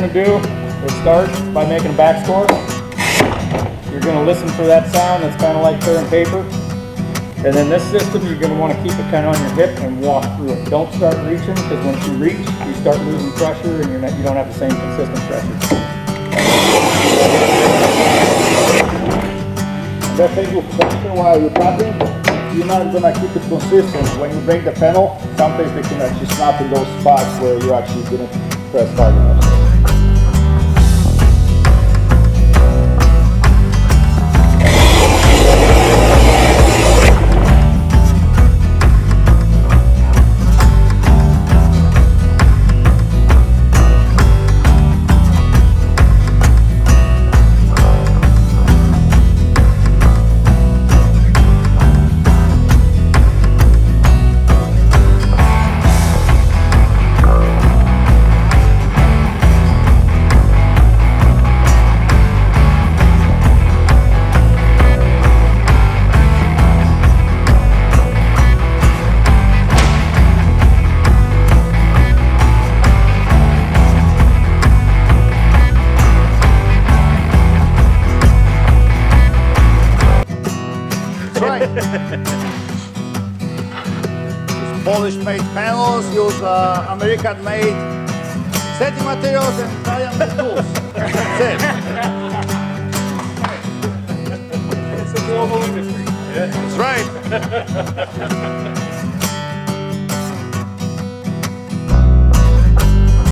going to do is start by making a back score. You're going to listen for that sound that's kind of like tearing paper. And then this system, you're going to want to keep it kind of on your hip and walk through it. Don't start reaching, because once you reach, you start losing pressure and you don't have the same consistent pressure. That thing with pressure while you're tapping, you're not going to keep it consistent. When you break the panel, sometimes they can actually snap in those spots where you actually didn't press hard enough. Use Polish-made panels, use American-made setting materials and Italian tools. That's it. It's a global industry. That's right.